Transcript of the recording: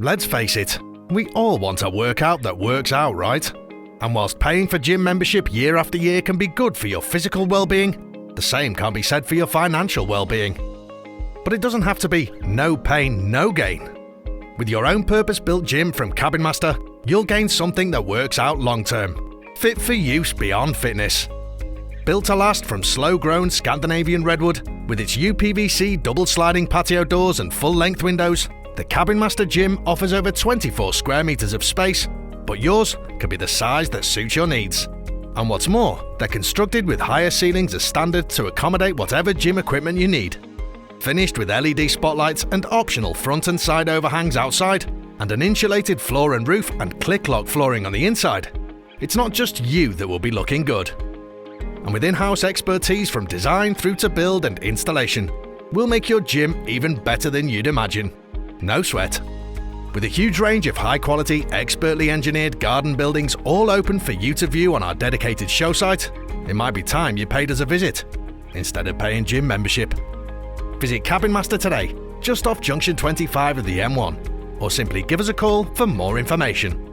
Let's face it, we all want a workout that works out, right? And whilst paying for gym membership year after year can be good for your physical well-being, the same can't be said for your financial well-being. But it doesn't have to be no pain, no gain. With your own purpose-built gym from Cabin Master, you'll gain something that works out long-term, fit for use beyond fitness. Built to last from slow-grown Scandinavian redwood, with its UPVC double-sliding patio doors and full-length windows, the Cabin Master Gym offers over 24 square meters of space, but yours can be the size that suits your needs. And what's more, they're constructed with higher ceilings as standard to accommodate whatever gym equipment you need. Finished with LED spotlights and optional front and side overhangs outside, and an insulated floor and roof and click-lock flooring on the inside, it's not just you that will be looking good. And with in-house expertise from design through to build and installation, we'll make your gym even better than you'd imagine. No sweat. With a huge range of high-quality, expertly engineered garden buildings all open for you to view on our dedicated show site, it might be time you paid us a visit, instead of paying gym membership. Visit Cabin Master today, just off Junction 25 of the M1, or simply give us a call for more information.